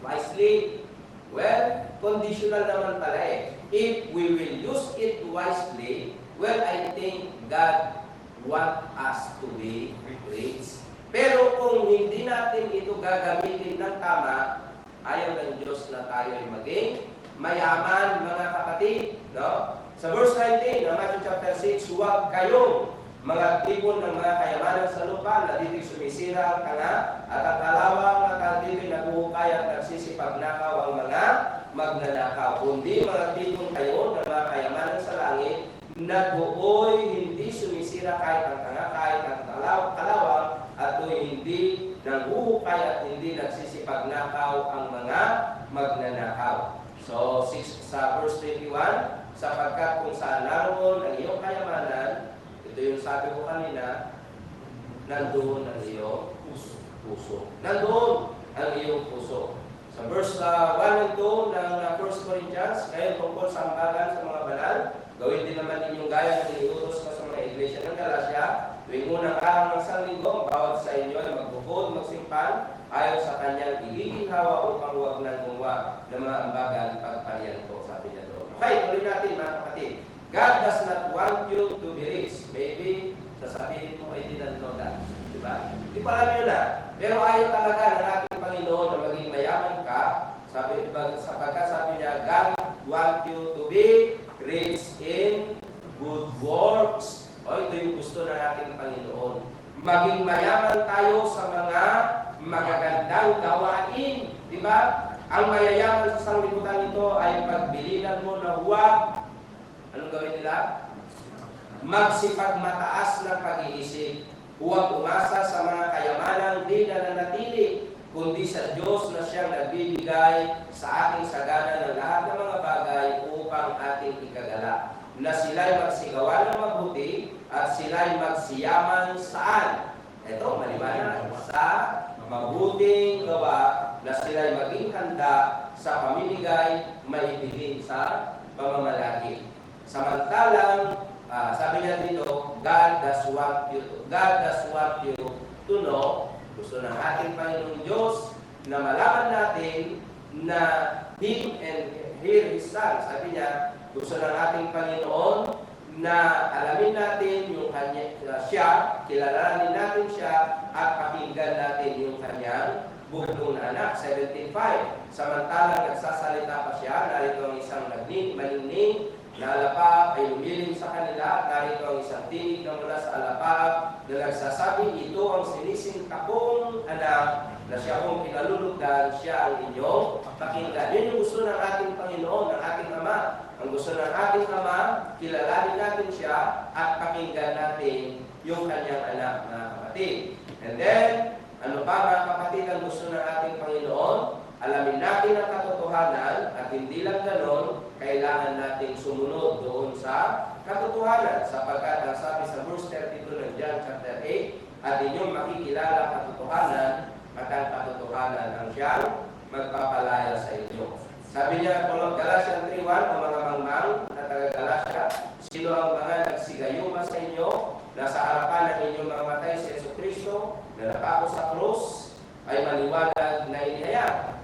wisely. Well, conditional naman pala eh. If we will use it wisely, well, I think God wants us to be rich. Pero kung hindi natin ito gagamitin ng tama, ayaw ng Diyos na tayo ay maging mayaman, mga kapatid. No? Sa verse 19 ng Matthew chapter 6, huwag kayong mga tipon ng mga kayamanan sa lupa na dito'y sumisira ang kanga at ang kalawang at dito'y nabuhukay at nagsisipagnakaw ang mga magnanakaw. Kundi mga tipon kayo ng mga kayamanan sa langit na buoy hindi sumisira kahit ang kanga, kahit ang kalawang at hindi nanghuhukay at hindi nagsisipagnakaw ang mga magnanakaw. So, sa verse 21, sapagkat kung saan naroon ang iyong kayamanan, ito yung sabi ko kanina, nandoon ang iyong puso. Nandoon ang iyong puso. Sa verse 1 and 2 ng 1 Corinthians, conference ngayon tungkol sa ambagan sa mga banal. Gawin din naman ninyong gaya ng iniutos ko sa mga iglesia ng Galacia. Tuwing unang araw ng sanlinggo, bawat sa inyo ay magbukod, magsimpan, ayon sa kanyang igiginhawa upang huwag nang gumawa ng mga ambagan pagpariyan ko, sabi niya doon. Okay, tuloy natin mga kapatid. God does not want you to be rich. Maybe, sasabihin mo, I didn't know that. Diba? Di pa alam yun na. Pero ayaw talaga ng ating Panginoon na maging mayaman ka. Sapagkat sabi niya, God want you to be rich in good works. O, ito yung gusto ng ating Panginoon. Maging mayaman tayo sa mga magagandang gawain. Diba? Ang mayayaman sa sanglibutan ito ay pagbilinan mo na huwag. Anong gawin nila? Magsipagmataas ng pag-iisip. Huwag umasa sa mga kayamanang di nananatili, kundi sa Diyos na siyang nagbibigay sa ating sagana ng lahat ng mga bagay upang ating ikagala. Na sila'y magsigawa ng mabuti at sila'y magsiyaman saan? Ito, maliwanag. Sa mabuting gawa na sila'y maging handa sa pamimigay, maibigin sa pamamalagi. Samantalang, sabi niya dito, God does want you to know. Gusto ng ating Panginoong Diyos na malaman natin na Him and hear His Son. Sabi niya, gusto ng ating Panginoon na alamin natin yung siya, kilalanin natin siya, at pakinggan natin yung kanyang buong na anak. 17:5. Samantalang nagsasalita pa siya, narito ang isang maningning na alapap ay lumilim sa kanila, narito ang isang tinig na mula sa alapap na nagsasabing, ito ang sinisingkapong anak na siya kong pinalulugdan, siya ang inyong pakinggan. Yun yung gusto ng ating Panginoon, ng ating Ama. Ang gusto ng ating Ama, kilalanin natin siya at pakinggan natin yung kanyang anak na kapatid. And then, ano pa mga kapatid ang gusto ng ating Panginoon? Alamin natin ang katotohanan at hindi lang ganon, kailangan nating sumunod doon sa katotohanan. Sapagkat ang sabi sa verse 32 ng John chapter 8, at inyong makikilala ang katotohanan at ang katotohanan ang siyang magpapalaya sa inyo. Sabi niya, Galatians 3:1, ang mga mangmang na taga-Galatia, sino ang mga nagsigayuma sa inyo, nasa harapan ng inyong mga matay sa Jesucristo, na napako sa krus, ay maliwanag na inihayag.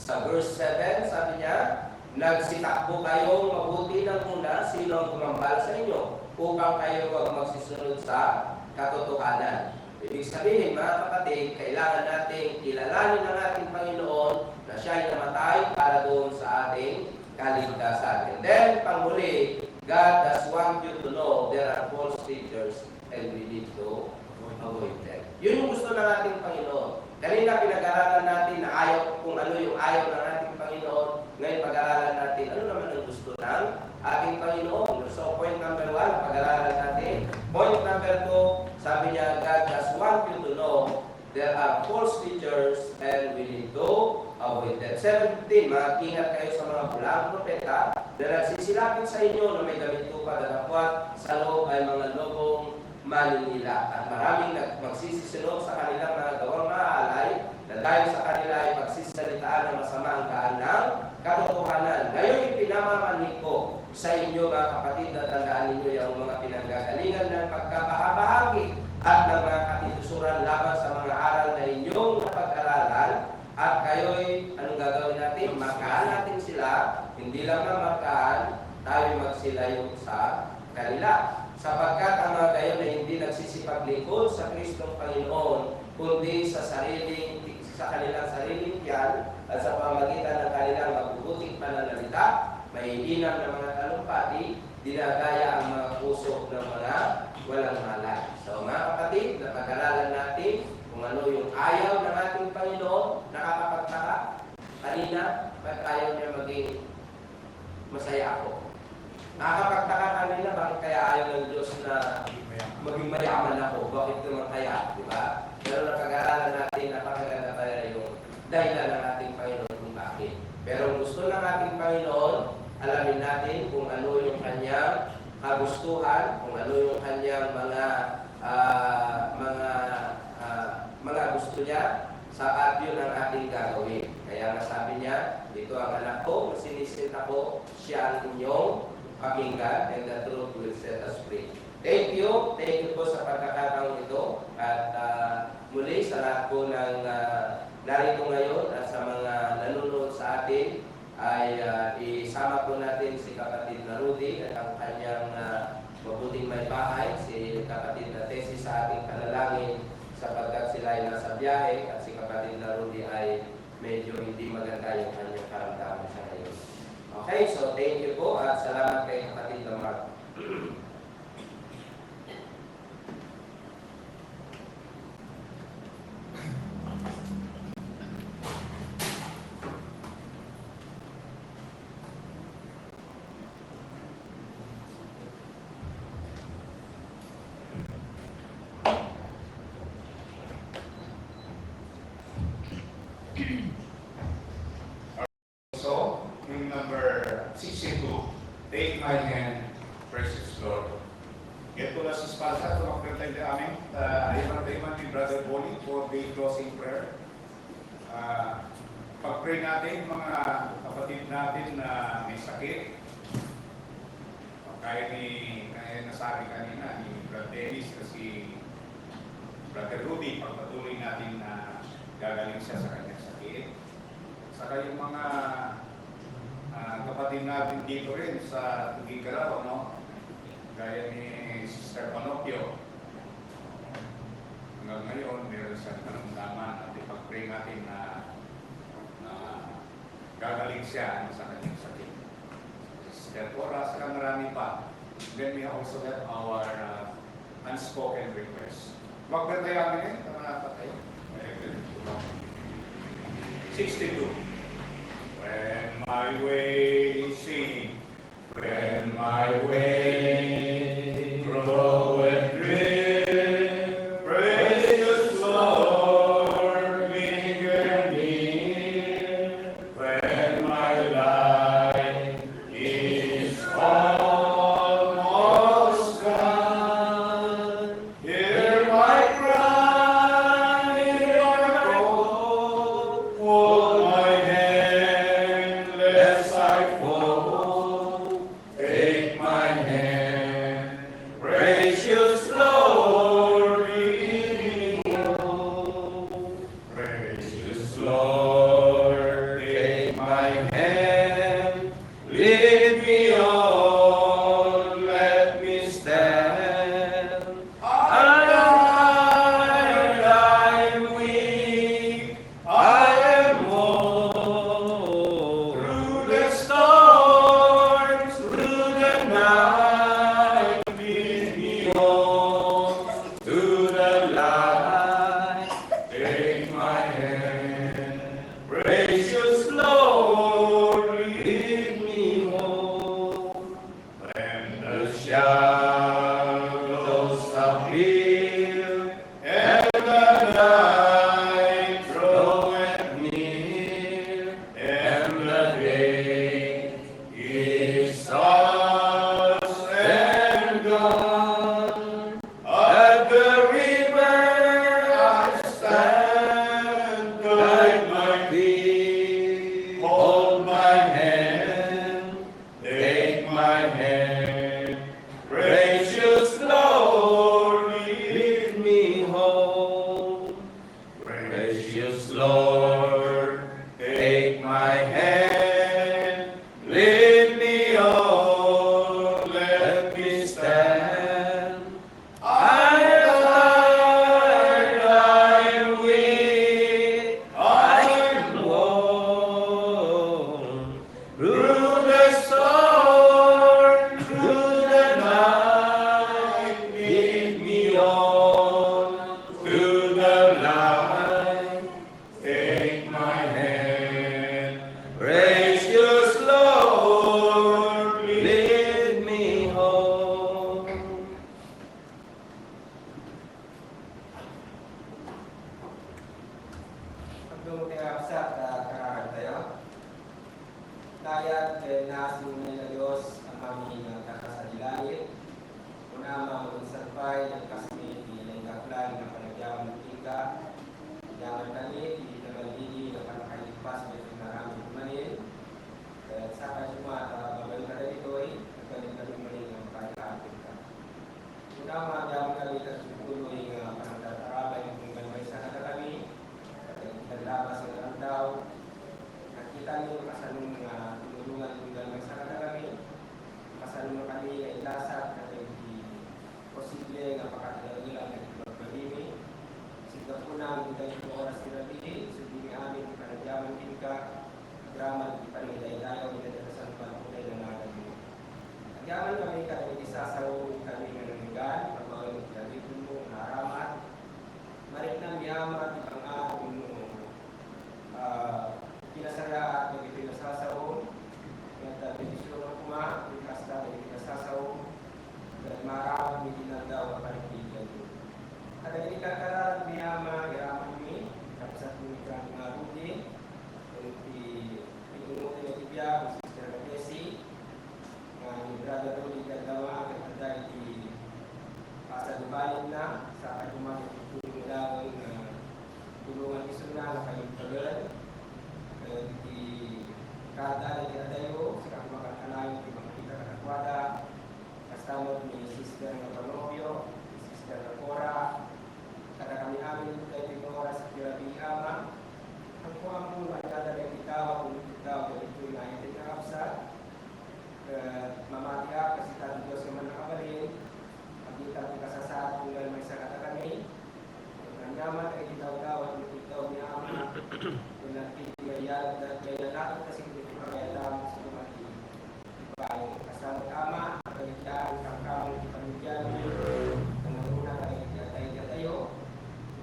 Sa verse 7, sabi niya, nagsitakbo kayong mabuti ng una, sino ang gumambal sa inyo, upang kayo huwag magsisunod sa katotohanan. Ibig sabihin, mga kapatid, kailangan nating kilalanin ng ating Panginoon na siya ay namatay para doon sa ating kaligtasan. And then, panghuli, God does want you to know there are false teachers and we need to avoid them. Yun yung gusto ng ating Panginoon. Kanina pinag-aralan natin na ayaw, kung ano yung ayaw ng ating Panginoon. Ngayon pag-aralan natin, ano naman ang gusto ng ating Panginoon. So point number 1, pag-aralan natin. Point number 2, sabi niya, God does want you to know there are false teachers and we need to avoid them. 17, mag-ingat kayo sa mga bulang propeta na nagsisilapit sa inyo na may damit tupad at akwat, sa loob ay mga lobong maninila. At maraming magsisisunod sa kanilang mga gawang maalay na dahil sa kanila ay pagsisalitaan ng masamang daan ng katotohanan. Ngayon ipinamamanhid ko sa inyo mga kapatid na tandaan ninyo yung mga pinanggagalingan ng pagkabahagi at ng mga katitusuran laban sa mga aral na inyong napag-aralan. At kayo'y anong gagawin natin? Markahan natin sila. Hindi lang markahan, tayo magsilayo sa kanila. Sapagkat ang mga gayon na hindi nagsisipaglingkod sa Kristong Panginoon, kundi sa kanilang sariling tiyan at sa pamamagitan ng kanilang mabubuting pananalita, maiinam ng mga talumpati, dinagaya ang mga puso ng mga walang malay. So mga kapatid, napag-aralan natin kung ano yung ayaw ng ating Panginoon, nakakapagtaka. Kanina, ba't ayaw niya maging masaya ako? Nakakapagtaka kanina, bakit kaya ayaw ng Diyos na maging mayaman ako? Bakit naman kaya? Diba? Pero napag-aralan natin, napakaganda kaya yung dahilan ng ating Panginoon kung bakit. Pero gusto ng ating Panginoon, alamin natin kung ano yung kanyang kagustuhan, kung ano yung kanyang mga gusto niya, sa at yun ang ating gagawin. Kaya nasabi niya, ito ang anak ko, sinisit ako, siya ang inyong pakinggan, and the truth will set us free. Thank you po sa pagkakataong ito. At muli sa lahat po ng narito ngayon at sa mga nanonood sa atin, ay isama po natin si kapatid na Rudy at ang kanyang mabuting may bahay, si kapatid na Tessie sa ating panalangin sapagkat sila ay nasa biyahe at si kapatid na Rudy ay medyo hindi maganda yung kanyang karamdaman sa ngayon. Okay, so thank you po at salamat kay kapatid na Mark. So, yung number 62, take my hand, precious Lord. Get to us sponsor, tumakbel tayo sa amin. Ayman ni Brother Bonnie for the closing prayer. Pag-pray natin mga kapatid natin na may sakit. Kaya nasabi kanina ni Brother Dennis kasi Brother Rudy, pagpatuloy natin na gagaling siya sa kanyang sakit. Saka yung mga kapatid natin dito rin sa Tugigaraw, no? Gaya ni Sister Panopio. Hanggang ngayon, meron siyang karamdaman at ipag-pray natin na gagaling siya sa kanyang sakit. Sister Cora, saka marami pa. Then we also have our unspoken request. Magbantayan namin, tama na pa tayo. 62. When my way sing, when my way groweth dim, precious Lord, linger near. When my life is almost gone, hear my cry in your cold, hold my hand lest I fall. Take my hand, precious Lord, lead me home. Precious Lord, take my hand, lead me on, let me stand. I'm weak, I am old. Through the storms, through the night, lead me on to the light. Take my hand, precious Lord, lead me home. When the shadows appear and the night draweth near, and the day is lost and gone, at the river I stand, guide my feet, hold my hand, take my hand, precious Lord, lead me home. Precious Lord, take my hand, lead me on, let me stand. I'm weak, I'm worn. Through the storm, through the night, lead me on to the light. Take my hand, precious Lord, lead me home. Pagdungo kaya sa karangan tayo. Dayat kay nasunay na Diyos ang aming kakasalilain. Unama magsampay ng kasmi ilang kaklan ng panagyamang tika. Jangan kami di nagalili ng panakalit pas may pinarami kumanin. Sa kanya babalik ka rin ito ay nagkalit manin ng pagkakapit ka. Unama, diyan kami tuloy panagtatarabay kung may sana na kami. Naglabas ng lantaw. Nakita niyo kasanong tulungan kung may sana na kami. Kasanong kami ay lasat at hindi posible na pakatalaw nila ng pagpalimi. Sigap po namin kita yung oras nila bili. Sabihin amin, panagyaman din ka. Drama di panilay-layaw nila sa San Pantunay na nagagawin. Nagyaman kami kami isasaw kami ng nanggan, pagbawa ng pinagipin mo, naramat. Marik na miyama, di pang amin mo, pinasara at nagpinasasaw. At petisyon ng kuma, pinasta, nagpinasasaw. At maramat, may tinandaw ang panipigan. At ang inikakaral, miyama, yaman mi, kapsat mo ikang mga rudi, Pinunod ng Tibia, Sister Jesse, ni Brother Rudy Gagdawa, ang dahil di pasadubalin na sa kanyang tulong lang tulungan iso na kayong tagal. Di kada na tayo sa kanyang di mga kita katakwada, kasama ni Sister Panobio, Sister Cora, kada kami amin tayo pinora sa Pirabi Ama. Ang kuha mo, magdadala yung ikaw, kung ikaw, ito yung nahitin na kapsa. Mamati ka, kasi tayo Diyos naman nakabalin. Magkita ko kasasaan kung may sakata kami. Ang naman ay itaw-taw at itaw niya ama. Kung nagtitigayan at kaya natin kasi hindi pagkayaan sa lumati. Ipang kasama kama, kalitaan, kangkamang ipamigyan. Ang maruna kaya tayo.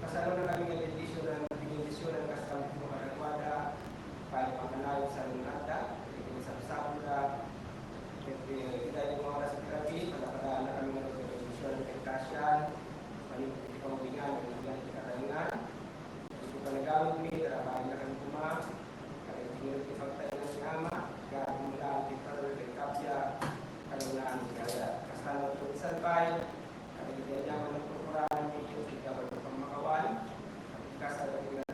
Kasama na kami ng edisyon ng kasama para pangalayo sa lunata, isang-isang na kita yung mga oras sa therapy, palapadaan na kami ng resolusyon ng pagkasyan, panipagpingan, ng ikatahingan. Gusto ka nagamit mi, tarapahin na kami kuma, kaya tinulog ipagtayo na si Ama, gagawin mo lang ang pagkaroon ng kapya, kalunaan kaya kasama ito isang bahay, kaya tinyaman ng prokuran ng medyo, kita ba ng pamakawan, kasama